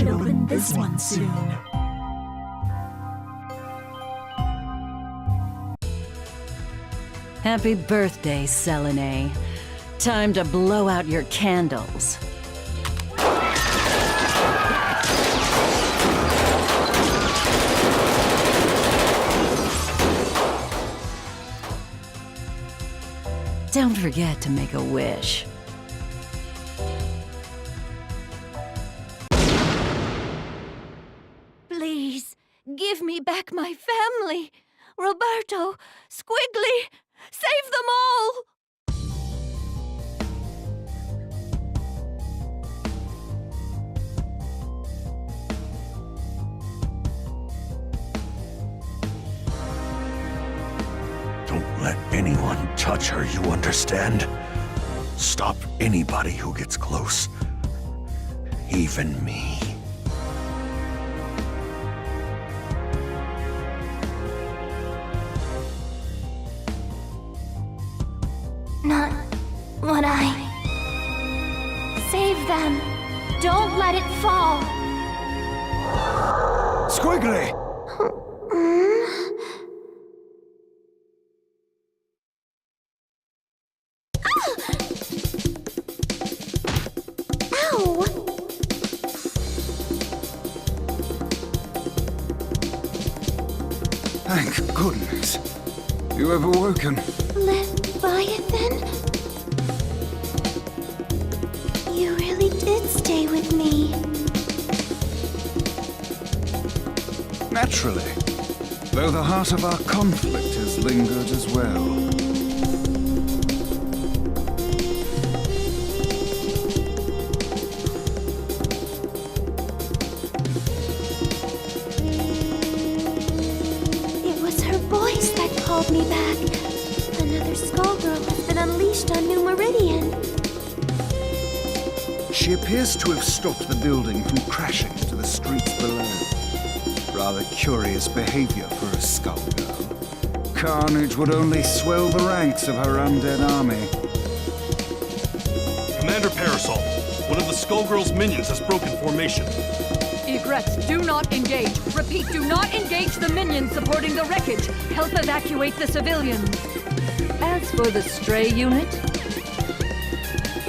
should open this one soon. Happy birthday, Selene. Time to blow out your candles. Don't forget to make a wish. Please, give me back my family. Roberto, Squigly, save them all! Don't let anyone touch her, you understand? Stop anybody who gets close. Even me. Not what I... Save them. Don't let it fall. Squigly! Ow! Thank goodness. You have awoken. Leviathan? You really did stay with me. Naturally. Though the heart of our conflict has lingered as well. It was her voice that called me back. Another Skullgirl has been unleashed on New Meridian. She appears to have stopped the building from crashing into the streets below. Rather curious behavior for a Skullgirl. Carnage would only swell the ranks of her undead army. Commander Parasol, one of the Skullgirls' minions has broken formation. Egrets, do not engage. Repeat, do not engage the minions supporting the wreckage. Help evacuate the civilians. As for the stray unit...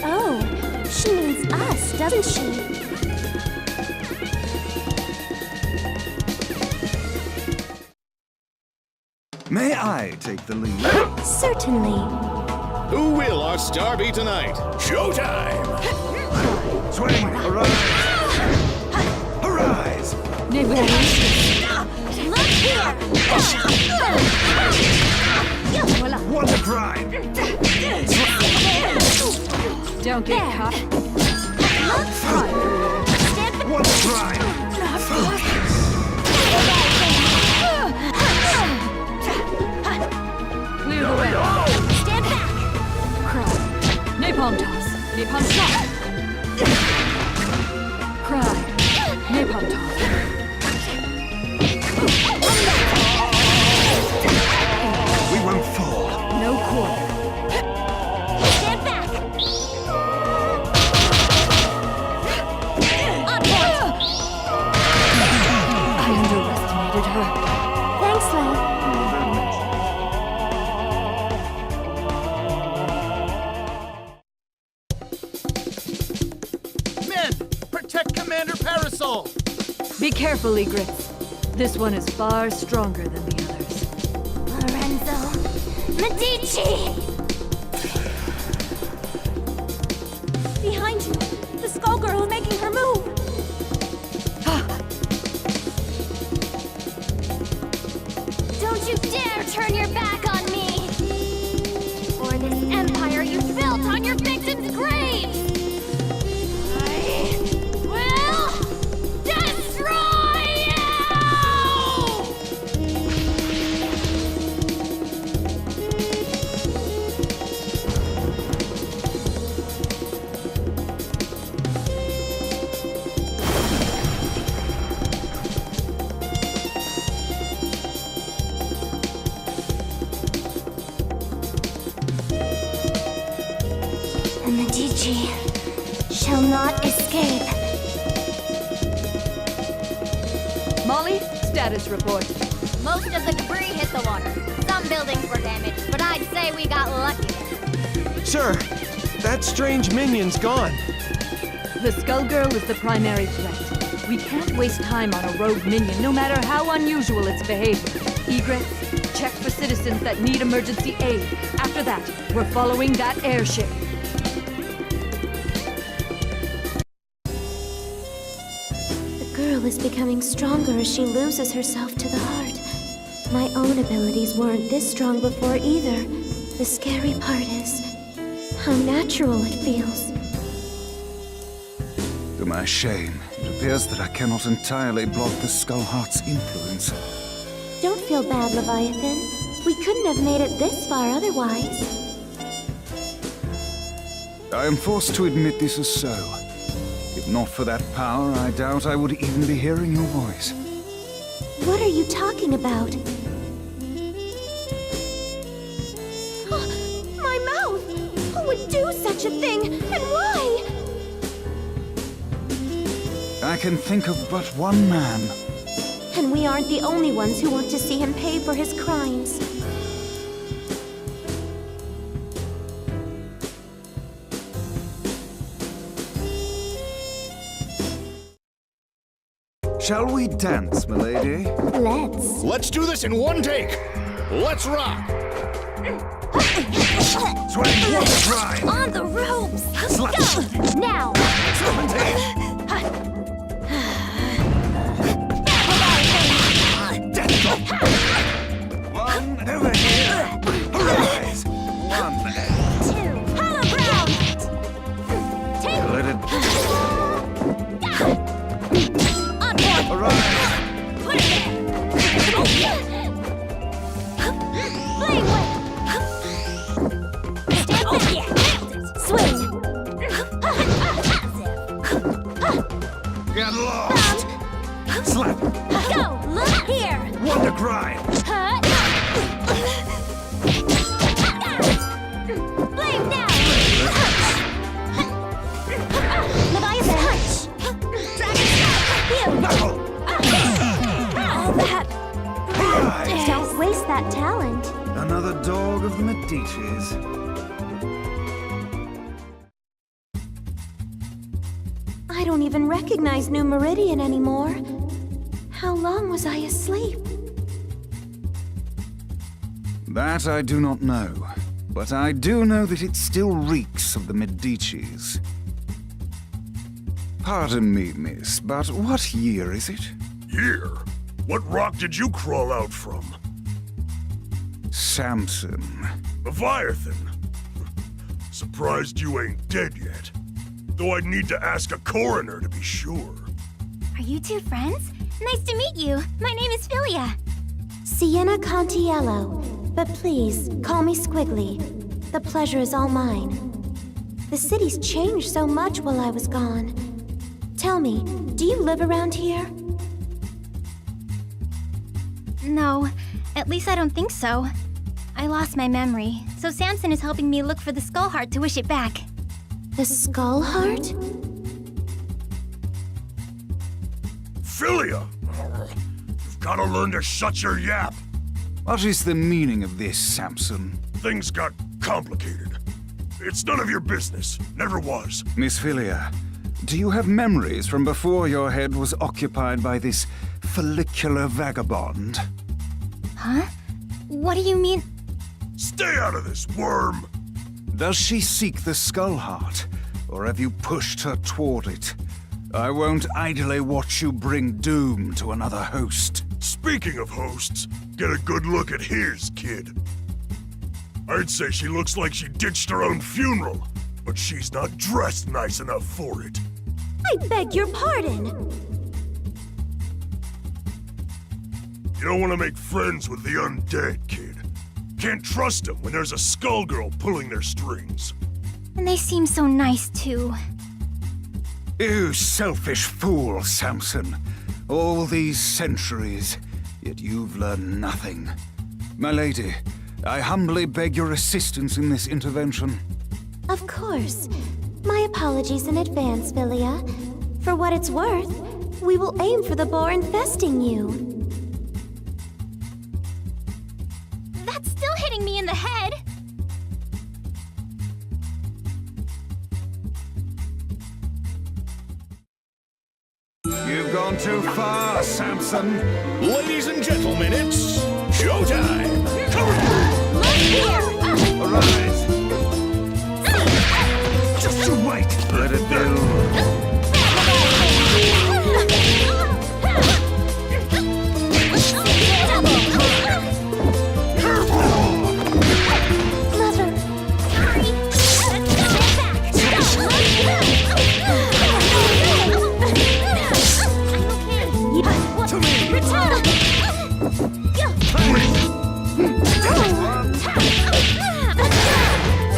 Oh, she means us, doesn't she? May I take the lead? Certainly. Who will our star be tonight? Showtime! Swing! Arise! Arise! Look here! What a crime! Don't get caught. What a crime! Clear the way. Stand back! Cry. Napalm toss. Napalm shot. Cry. Napalm toss. We won't fall. No quarter. Stand back! Onward! I underestimated her. Thanks, Lev. Men, protect Commander Parasol! Be careful, Egrets. This one is far stronger than the others. Lorenzo. Medici! Behind you! The Skullgirl is making her move! Don't you dare turn your back on me! Or this empire you built on your victims' graves! I will destroy you! The Medici shall not escape. Molly, status report. Most of the debris hit the water. Some buildings were damaged, but I'd say we got lucky there. Sir, that strange minion's gone. The Skullgirl is the primary threat. We can't waste time on a rogue minion, no matter how unusual its behavior. Egress, check for citizens that need emergency aid. After that, we're following that airship. The girl is becoming stronger as she loses herself to the heart. My own abilities weren't this strong before either. The scary part is how natural it feels. To my shame, it appears that I cannot entirely block the Skullheart's influence. Don't feel bad, Leviathan. We couldn't have made it this far otherwise. I am forced to admit this is so. If not for that power, I doubt I would even be hearing your voice. What are you talking about? My mouth! Who would do such a thing, and why? I can think of but one man. And we aren't the only ones who want to see him pay for his crimes. Shall we dance, milady? Let's. Let's do this in one take. Let's rock. Swing, water dry. On the ropes! Slap. Go! Now! One over here. Rise. One. Two! Hollow ground! Take! Let it On board! arise. Put it there! Flame whip! Stand back! Yeah! Swing! Get lost. Slap. Go! Look here! Wonder grind. Flame down! Leviathan! Punch! Dragon Star! Heal! Knuckle. All that. Rise. Don't waste that talent. Another dog of the Medicis. I don't even recognize New Meridian anymore. How long was I asleep? That I do not know, but I do know that it still reeks of the Medicis. Pardon me, miss, but what year is it? Year? What rock did you crawl out from? Samson. Leviathan? Surprised you ain't dead yet. Though I'd need to ask a coroner to be sure. Are you two friends? Nice to meet you. My name is Philia. Sienna Contiello. But please, call me Squigly. The pleasure is all mine. The city's changed so much while I was gone. Tell me, do you live around here? No, at least I don't think so. I lost my memory, so Samson is helping me look for the skull heart to wish it back. The Skull Heart? Philia! You've gotta learn to shut your yap. What is the meaning of this, Samson? Things got complicated. It's none of your business. Never was. Miss Philia, do you have memories from before your head was occupied by this follicular vagabond? Huh? What do you mean? Stay out of this, worm! Does she seek the Skull Heart, or have you pushed her toward it? I won't idly watch you bring doom to another host. Speaking of hosts, get a good look at his, kid. I'd say she looks like she ditched her own funeral, but she's not dressed nice enough for it. I beg your pardon! You don't want to make friends with the undead, kid. Can't trust them when there's a Skullgirl pulling their strings. And they seem so nice, too. You selfish fool, Samson. All these centuries, yet you've learned nothing. My lady, I humbly beg your assistance in this intervention. Of course. My apologies in advance, Philia. For what it's worth, We will aim for the boar infesting you. That's still hitting me in the head. You've gone too far, Samson. Ladies and gentlemen, it's showtime! Look here! Arise. Just you wait. Let it build.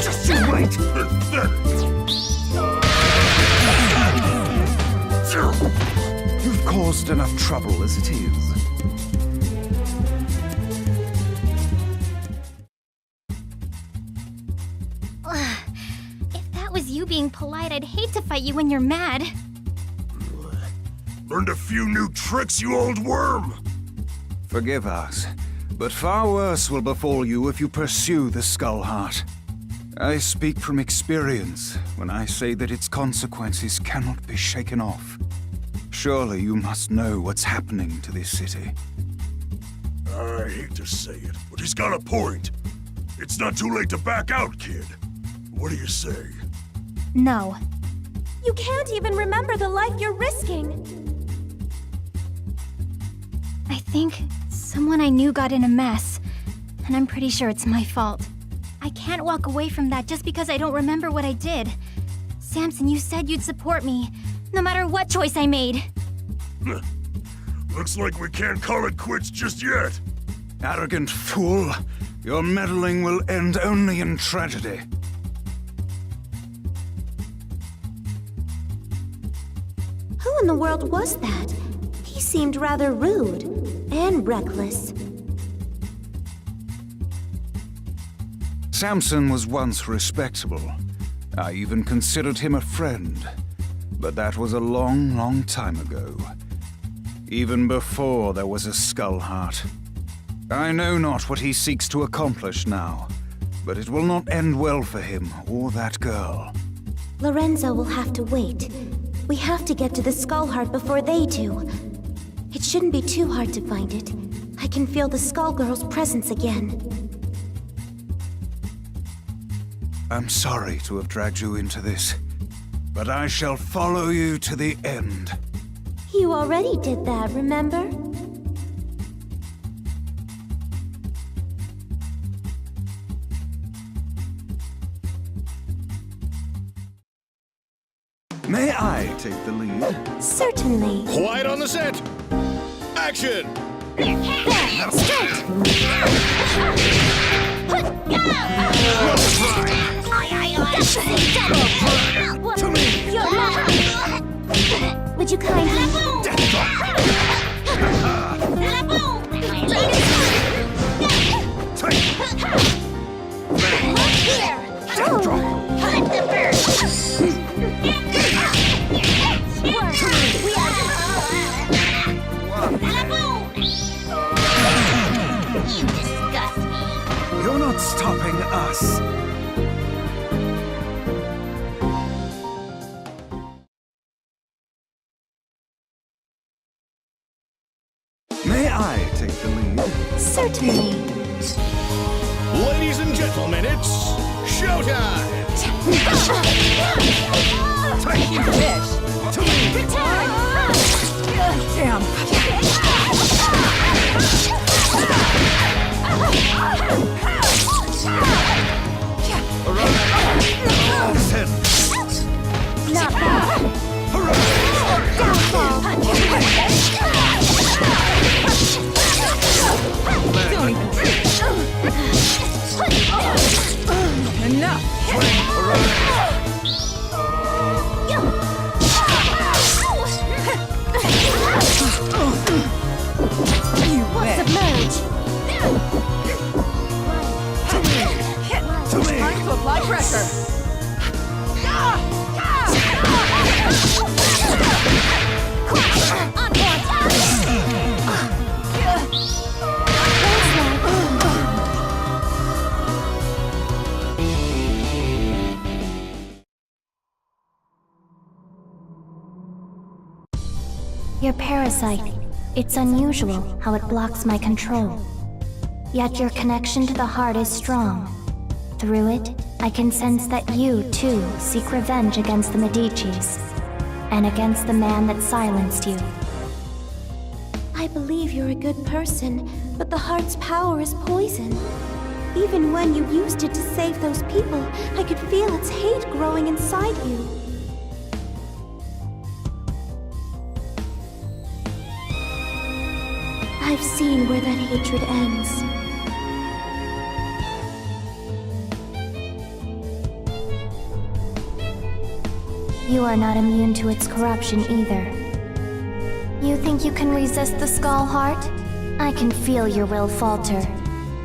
Just you wait! You've caused enough trouble as it is. If that was you being polite, I'd hate to fight you when you're mad. Learned a few new tricks, you old worm! Forgive us, but far worse will befall you if you pursue the Skull Heart. I speak from experience when I say that its consequences cannot be shaken off. Surely you must know what's happening to this city. I hate to say it, but he's got a point. It's not too late to back out, kid. What do you say? No. You can't even remember the life you're risking. I think someone I knew got in a mess, and I'm pretty sure it's my fault. I can't walk away from that just because I don't remember what I did. Samson, you said you'd support me, no matter what choice I made. Looks like we can't call it quits just yet. Arrogant fool! Your meddling will end only in tragedy. Who in the world was that? He seemed rather rude and reckless. Samson was once respectable. I even considered him a friend. But that was a long, long time ago. Even before there was a Skull Heart. I know not what he seeks to accomplish now, but it will not end well for him or that girl. Lorenzo will have to wait. We have to get to the Skull Heart before they do. It shouldn't be too hard to find it. I can feel the Skullgirls' presence again. I'm sorry to have dragged you into this, but I shall follow you to the end. You already did that, remember? May I take the lead? Certainly. Quiet on the set! Action! Would you kindly... You're not stopping us. May I take the lead? Certainly. Ladies and gentlemen, it's showtime! Take you fish! To me! Damn! Not bad. Downfall. Don't even enough! You bet. Submerge. Time to apply pressure! On point! Your parasite. It's unusual how it blocks my control. Yet your connection to the heart is strong. Through it, I can sense that you, too, seek revenge against the Medicis, and against the man that silenced you. I believe you're a good person, but the heart's power is poison. Even when you used it to save those people, I could feel its hate growing inside you. I've seen where that hatred ends. You are not immune to its corruption either. You think you can resist the Skull Heart? I can feel your will falter.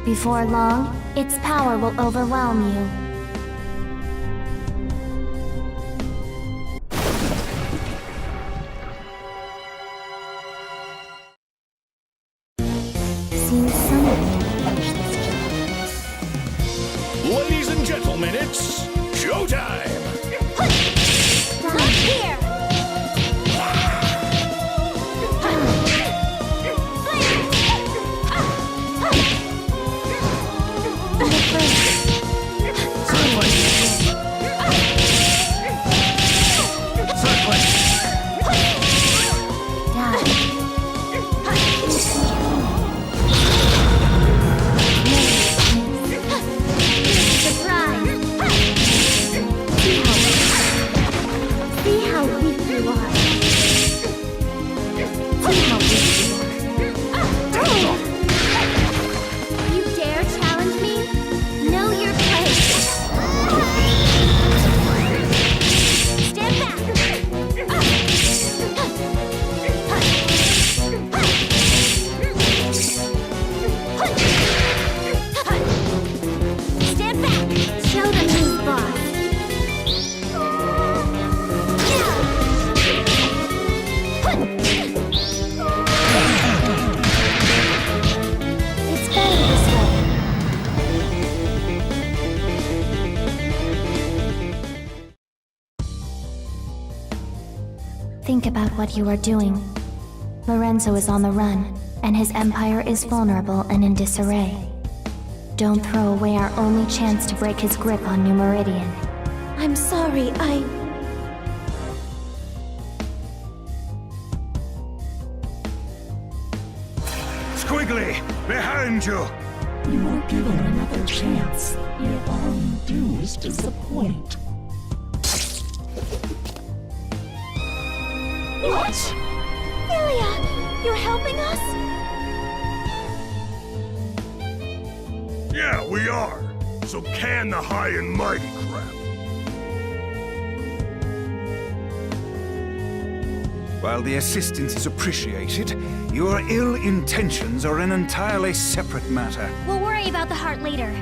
Before long, its power will overwhelm you. Seems someone can finish this job. Ladies and gentlemen, it's showtime! Look here! Think about what you are doing. Lorenzo is on the run, and his empire is vulnerable and in disarray. Don't throw away our only chance to break his grip on New Meridian. I'm sorry, Squigly, behind you! You were given another chance, yet all you do is disappoint. What? Philia, you're helping us? Yeah, we are. So can the high and mighty crap. While the assistance is appreciated, your ill intentions are an entirely separate matter. We'll worry about the heart later.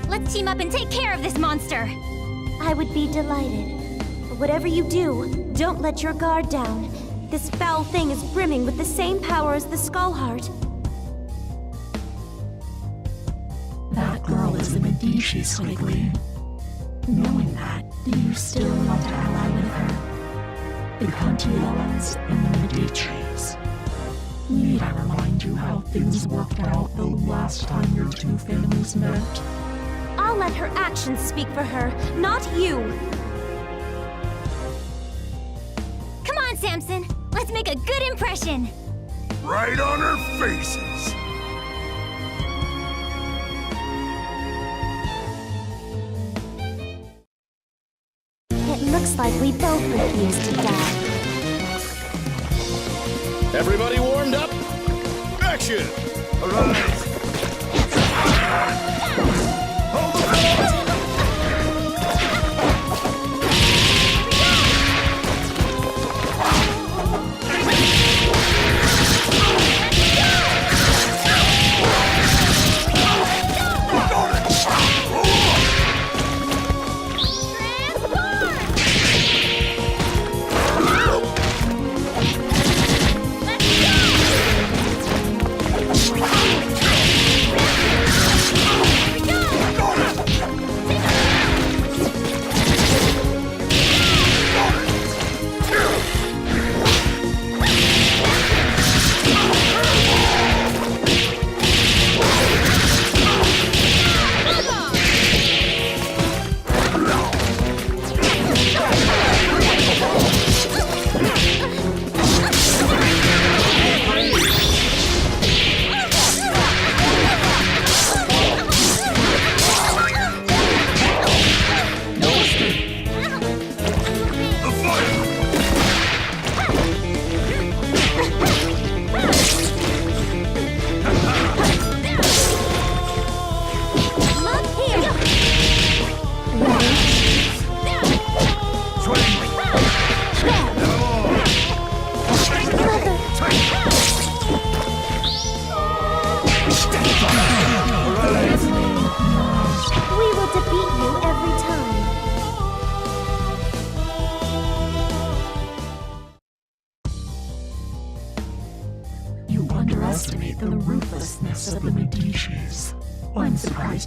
Let's team up and take care of this monster. I would be delighted. But whatever you do, don't let your guard down. This foul thing is brimming with the same power as the Skull Heart. That girl is a Medici, Squigly. Knowing that, do you still want to ally with her? The Contiolans and the Medicis. Need I remind you how things worked out the last time your two families met? I'll let her actions speak for her, not you! Come on, Samson. Let's make a good impression. Right on our faces. It looks like we both refuse to die. Everybody warmed up? Action! Arise! Hold the fort!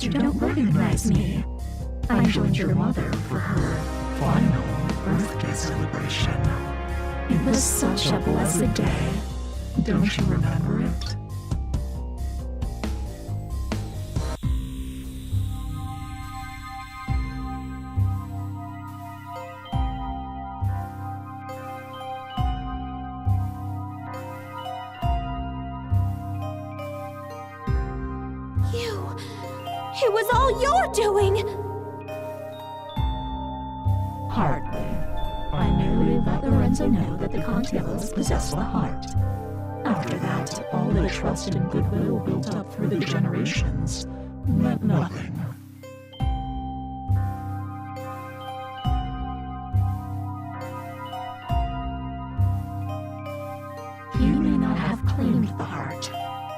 you don't recognize me. I joined your mother for her final birthday celebration. It was such a blessed day. Don't you remember it? It was all your doing! Hardly. I merely let Lorenzo know that the Contiellos possessed the heart. After that, all the trust and goodwill built up through the generations meant nothing. He may not have claimed the heart,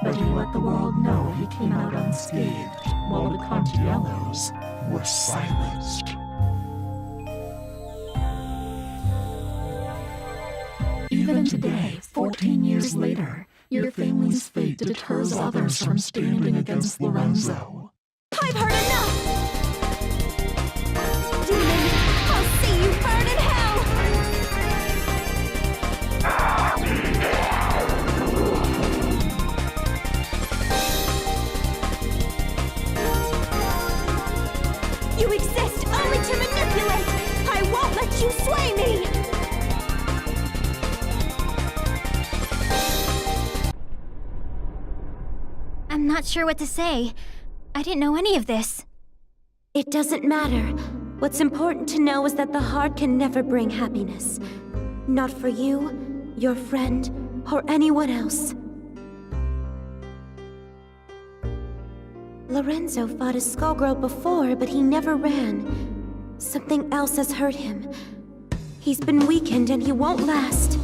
but he let the world know he came out unscathed, while the Contiellos were silenced. Even today, 14 years later, your family's fate deters others from standing against Lorenzo. I've heard enough! Demon, I'll see you burn in hell! You exist only to manipulate! I won't let you slay me! I'm not sure what to say. I didn't know any of this. It doesn't matter. What's important to know is that the heart can never bring happiness. Not for you, your friend, or anyone else. Lorenzo fought a Skullgirl before, but he never ran. Something else has hurt him. He's been weakened and he won't last.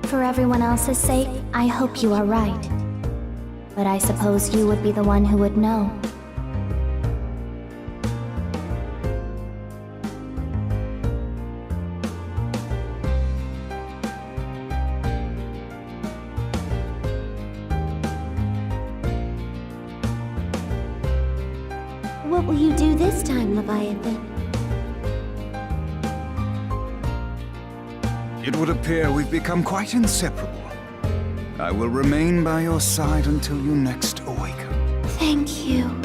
For everyone else's sake, I hope you are right. But I suppose you would be the one who would know. What will you do this time, Leviathan? It would appear we've become quite inseparable. I will remain by your side until you next awaken. Thank you.